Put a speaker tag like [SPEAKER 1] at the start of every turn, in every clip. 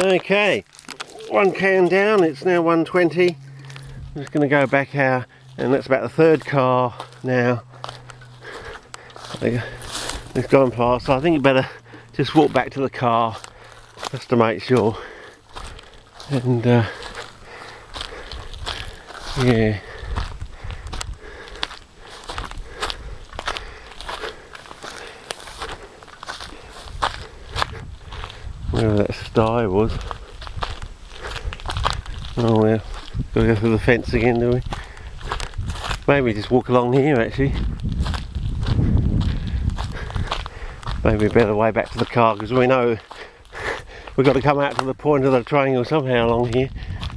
[SPEAKER 1] Okay, one can down, it's now 1:20. I'm just going to go back out, and that's about the third car now. It's gone past, so I think you better just walk back to the car just to make sure. And yeah. Wherever that sty was. Oh well, gotta go through the fence again, do we? Maybe just walk along here actually. Maybe a better way back to the car, because we know we've got to come out to the point of the triangle somehow along here,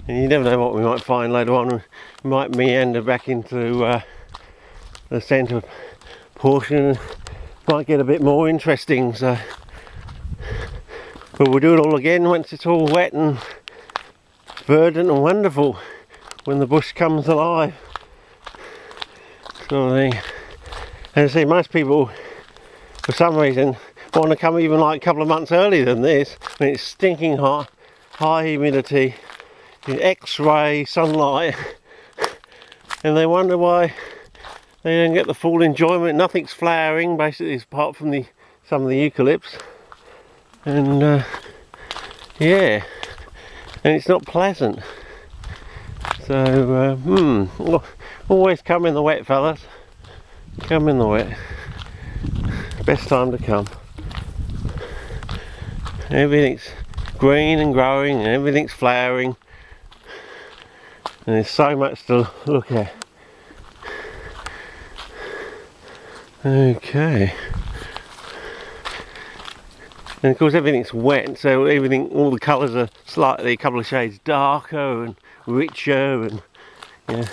[SPEAKER 1] and you never know what we might find later on. We might meander back into the centre portion, might get a bit more interesting, so but we'll do it all again once it's all wet and verdant and wonderful, when the bush comes alive, sort of thing. And I see most people for some reason want to come even like a couple of months earlier than this, when it's stinking hot, high humidity, X-ray sunlight, and they wonder why they don't get the full enjoyment. Nothing's flowering basically apart from some of the eucalypts, and yeah, and it's not pleasant. So always come in the wet, fellas, come in the wet, best time to come. Everything's green and growing and everything's flowering, and there's so much to look at. Okay, and of course everything's wet, so all the colours are slightly a couple of shades darker and richer, and yeah.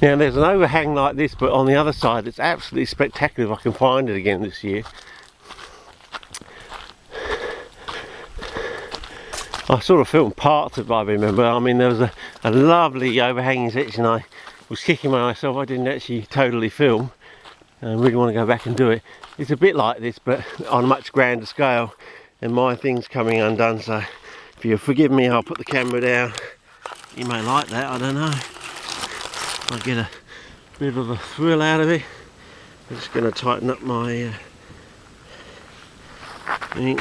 [SPEAKER 1] Now there's an overhang like this, but on the other side it's absolutely spectacular if I can find it again this year. I sort of filmed parts of it, I remember. I mean, there was a lovely overhanging section. I was kicking myself I didn't actually totally film. I really want to go back and do it. It's a bit like this, but on a much grander scale, and my thing's coming undone, so if you'll forgive me, I'll put the camera down. You may like that, I don't know. I'll get a bit of a thrill out of it. I'm just going to tighten up my thing.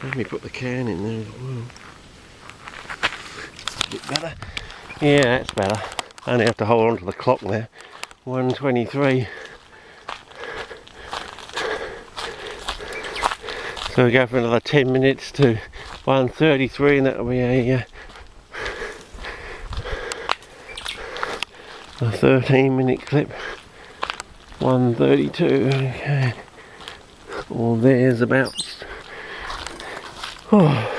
[SPEAKER 1] Let me put the can in there as well. A bit better. Yeah, that's better. I only have to hold on to the clock now. 1:23. So we go for another 10 minutes to 1:33, and that'll be a 13-minute clip. 1:32. Okay. Well, there's about. Oh.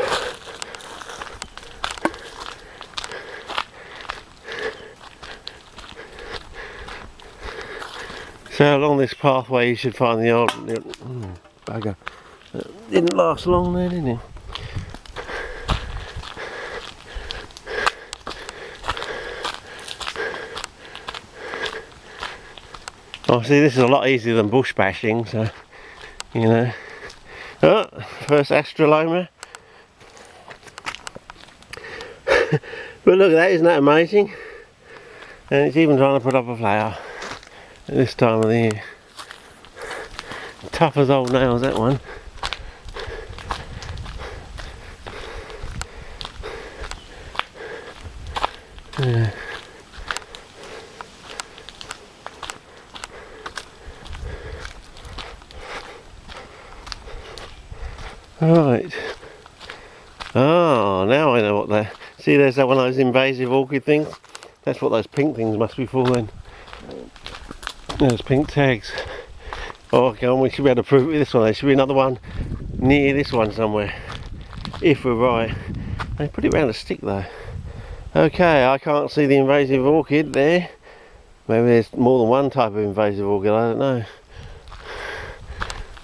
[SPEAKER 1] So along this pathway you should find the old bugger. Didn't last long there, did it? Oh, see, this is a lot easier than bush bashing, so you know. Oh, first astroloma. But look at that, isn't that amazing? And it's even trying to put up a flower at this time of the year. Tough as old nails, that one. Yeah. Right. Oh, now I know what they're. See, there's that one of those invasive orchid things. That's what those pink things must be for then. Those pink tags. Oh, okay, we should be able to prove it with this one. There should be another one near this one somewhere, if we're right. They put it around a stick though. Okay, I can't see the invasive orchid there. Maybe there's more than one type of invasive orchid, I don't know.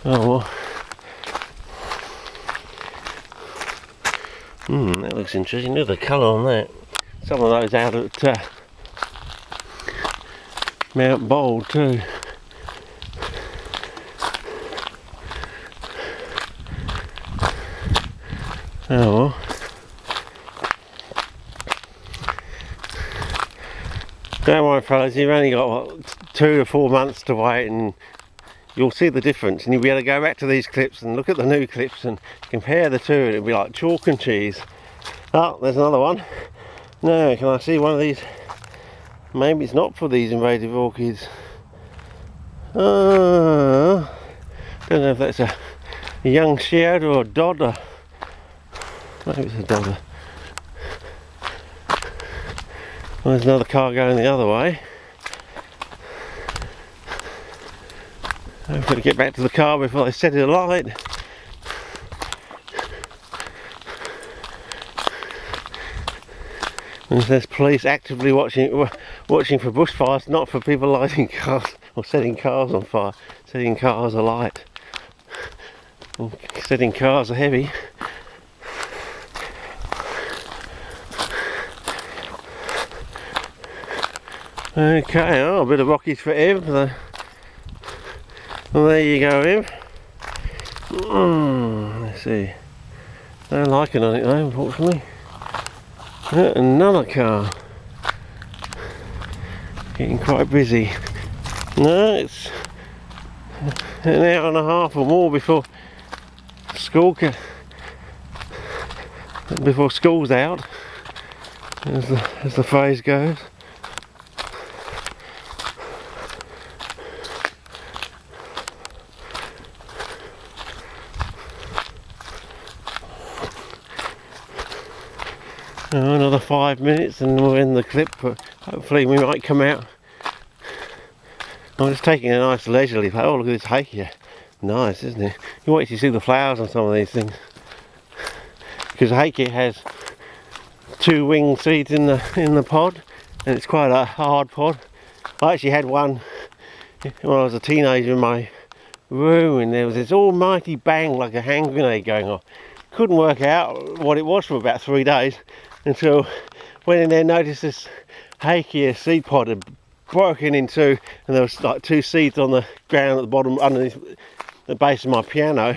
[SPEAKER 1] Oh well. That looks interesting. Look at the colour on that. Some of those out at Mount Bold too. Oh well. Don't worry fellas, you've only got what, 2 to 4 months to wait and you'll see the difference, and you'll be able to go back to these clips and look at the new clips and compare the two, and it'll be like chalk and cheese. Oh, there's another one. No, can I see one of these? Maybe it's not for these invasive orchids. Don't know if that's a young shead or a dodder. Maybe it's a dodder. Well, there's another car going the other way. I've got to get back to the car before they set it alight. And there's police actively watching for bushfires, not for people lighting cars or setting cars on fire. Setting cars alight. And setting cars are heavy. Okay, oh, a bit of rockies for Ev. Well, there you go, Ev. Let's see. No liking on it though, unfortunately. Another car. Getting quite busy. No, it's an hour and a half or more before school's out, as the phrase goes. Another 5 minutes and we'll end the clip, but hopefully we might come out. I'm just taking a nice leisurely. Oh, look at this hakea. Nice, isn't it? You wait to see the flowers on some of these things, because hakea has 2 wing seeds in the pod, and it's quite a hard pod. I actually had one when I was a teenager in my room, and there was this almighty bang like a hand grenade going off. Couldn't work out what it was for about 3 days, until went in there, noticed this hakea seed pod had broken in two, and there was like 2 seeds on the ground at the bottom underneath the base of my piano,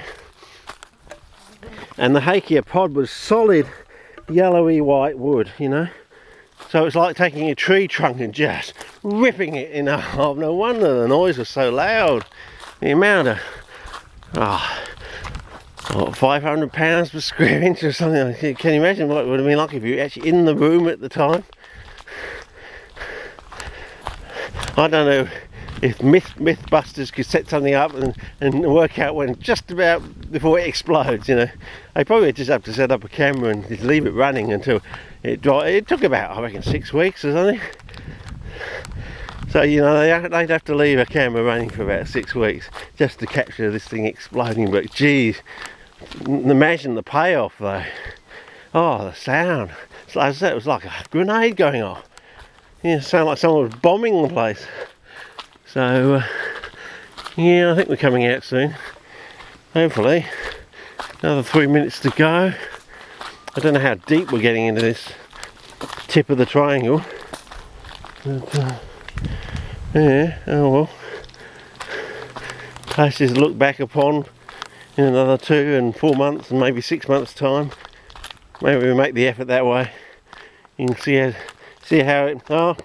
[SPEAKER 1] and the hakea pod was solid yellowy white wood, you know, so it's like taking a tree trunk and just ripping it in half. No wonder the noise was so loud. The amount of what, 500 pounds per square inch or something. Can you imagine what it would have been like if you were actually in the room at the time? I don't know if Mythbusters could set something up and work out when just about before it explodes, you know. They probably just have to set up a camera and just leave it running until it dries. It took about, I reckon, 6 weeks or something. So, you know, they'd have to leave a camera running for about 6 weeks just to capture this thing exploding. But geez, imagine the payoff though. Oh, the sound. It's like, it was like a grenade going off. Yeah, it sounded like someone was bombing the place. So, yeah, I think we're coming out soon. Hopefully. Another 3 minutes to go. I don't know how deep we're getting into this tip of the triangle. But, yeah, oh well. Places to look back upon in another 2 and 4 months and maybe 6 months time. Maybe we make the effort that way. You can see how it, oh,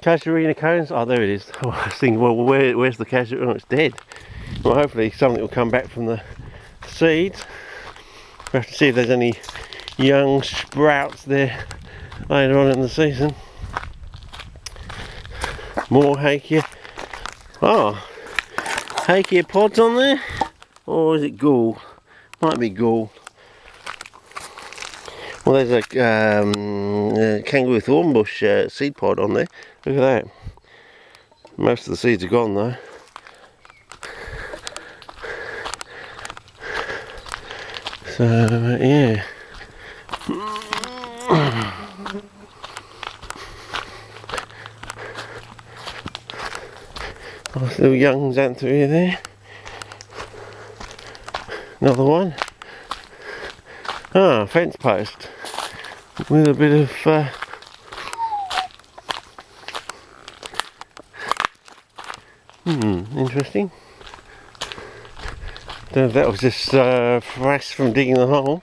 [SPEAKER 1] casuarina cones, oh there it is. Oh, I was thinking, well where's the casuarina? Oh, it's dead. Well, hopefully something will come back from the seeds. We'll have to see if there's any young sprouts there later on in the season. More hakea. Oh, hakea pods on there? Or is it ghoul? Might be ghoul. Well, there's a kangaroo thornbush seed pod on there. Look at that. Most of the seeds are gone though. So, yeah. Nice little young xanthorrhea there. Another one. Ah, fence post with a bit of interesting. Don't know if that was just frass from digging the hole.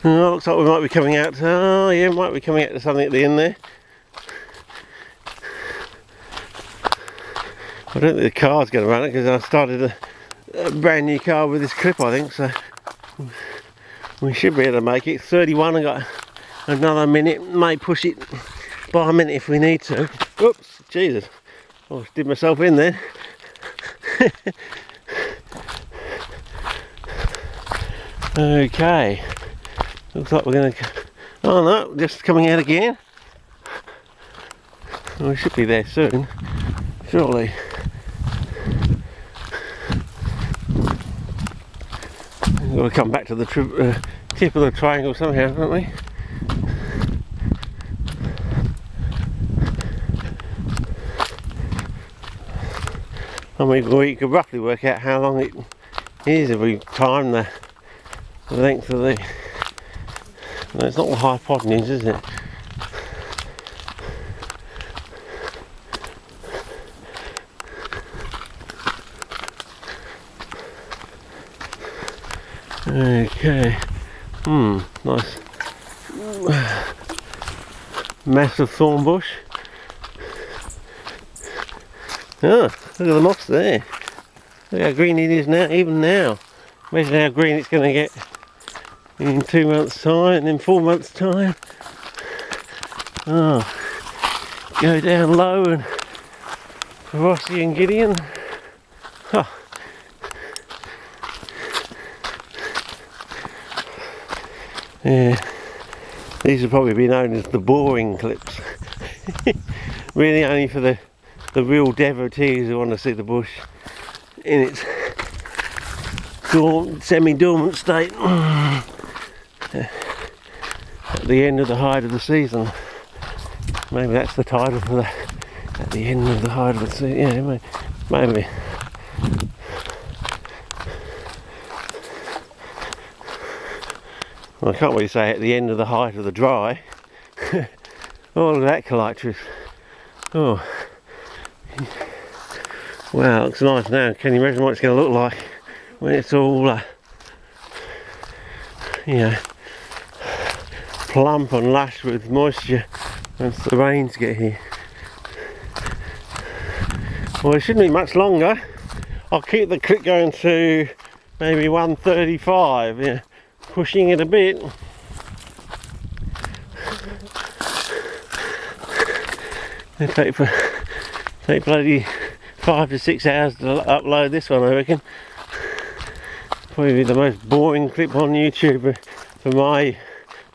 [SPEAKER 1] Oh, looks like we might be coming out. Oh yeah, might be coming out to something at the end there. I don't think the car's going to run it because I started a brand new car with this clip, I think, so we should be able to make it. 31, I got another minute, may push it by a minute if we need to. Oops, Jesus, I did myself in there. Okay, looks like we're going to, oh no, just coming out again. We should be there soon, surely. We've got to come back to the tip of the triangle somehow, haven't we? I mean, we could roughly work out how long it is if we time the length of the... No, it's not the hypotenuse, is it? Okay, nice massive thorn bush. Oh, look at the moss there. Look how green it is now, even now. Imagine how green it's going to get in 2 months' time and in 4 months' time. Oh, go down low and Rossi and Gideon. Huh. Yeah, these would probably be known as the boring clips. Really only for the real devotees who want to see the bush in its semi-dormant state at the end of the height of the season. Maybe that's the title for that, at the end of the height of the season. Yeah, maybe. Well, I can't really say at the end of the height of the dry. Oh, look at that collectress. Oh. Wow, looks nice now. Can you imagine what it's going to look like when it's all, you know, plump and lush with moisture once the rains get here? Well, it shouldn't be much longer. I'll keep the clip going to maybe 1:35. Yeah. Pushing it a bit. It'll take bloody 5 to 6 hours to upload this one, I reckon. Probably the most boring clip on YouTube for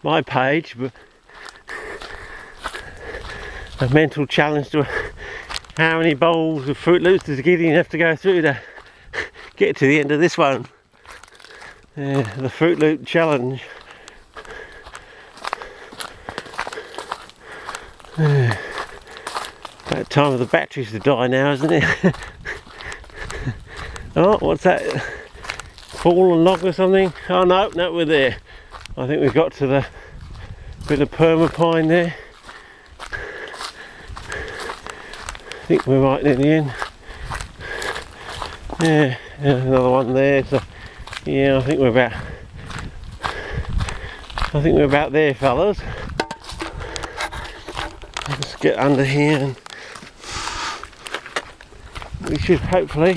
[SPEAKER 1] my page, but a mental challenge to how many bowls of Fruit Loops does Gideon have to go through to get to the end of this one. Yeah, the Fruit Loop challenge. Yeah. About time for the batteries to die now, isn't it? Oh, what's that? Fallen log or something? Oh no, we're there. I think we've got to the bit of permapine there. I think we're right near the end. Yeah, another one there. So yeah, I think we're about there, fellas. Let's get under here and we should hopefully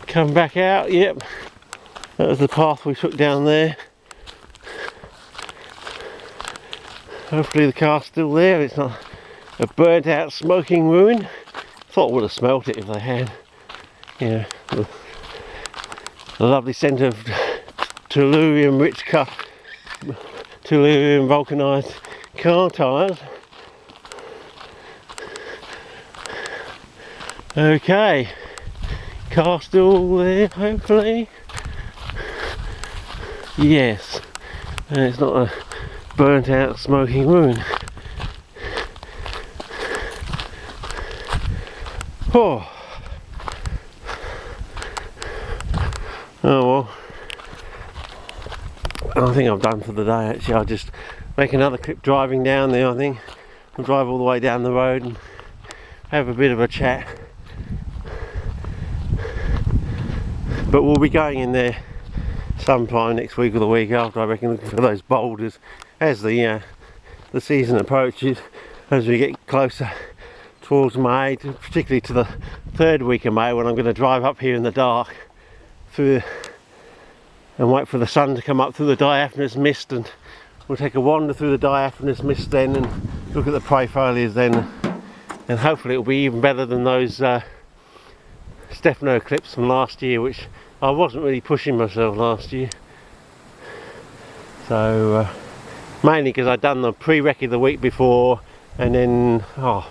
[SPEAKER 1] come back out. Yep, that was the path we took down there. Hopefully the car's still there. It's not a burnt out smoking ruin. Thought I would have smelt it if they had. You know, the lovely scent of tellurium rich cut, tellurium vulcanized car tyres. Okay, car still there, hopefully. Yes, and it's not a burnt out smoking ruin. Oh. Oh well, I think I'm done for the day actually. I'll just make another clip driving down there. I think I'll drive all the way down the road and have a bit of a chat, but we'll be going in there sometime next week or the week after, I reckon, looking for those boulders as the season approaches, as we get closer towards May, particularly to the third week of May, when I'm going to drive up here in the dark through and wait for the sun to come up through the diaphanous mist, and we'll take a wander through the diaphanous mist then and look at the prey foliage then, and hopefully it'll be even better than those Stefano clips from last year, which I wasn't really pushing myself last year. So mainly because I'd done the pre-recce the week before, and then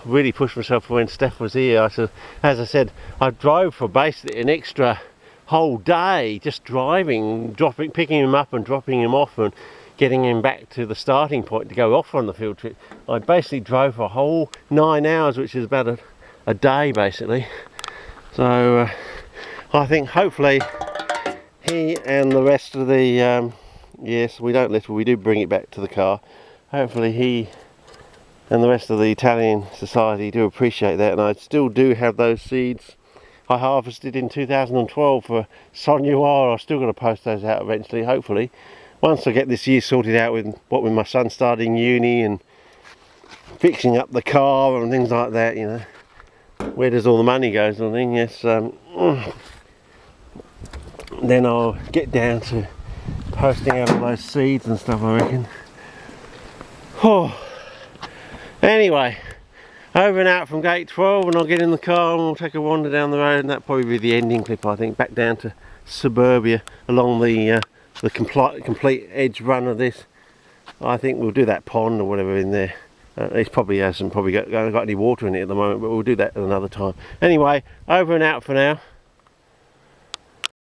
[SPEAKER 1] really pushed myself for when Steph was here. As I said, I drove for basically an extra whole day, just driving, picking him up and dropping him off and getting him back to the starting point to go off on the field trip. I basically drove for a whole 9 hours, which is about a day basically. So I think hopefully he and the rest of the yes, we don't lift it, we do bring it back to the car. Hopefully he and the rest of the Italian society do appreciate that, and I still do have those seeds I harvested in 2012 for Soignoir. I've still got to post those out eventually, hopefully. Once I get this year sorted out with my son starting uni and fixing up the car and things like that, you know. Where does all the money go sort of thing, yes. Then I'll get down to posting out all those seeds and stuff, I reckon. Anyway, over and out from gate 12, and I'll get in the car and we'll take a wander down the road, and that'll probably be the ending clip, I think, back down to suburbia along the complete edge run of this. I think we'll do that pond or whatever in there. It probably hasn't got any water in it at the moment, but we'll do that at another time. Anyway, over and out for now.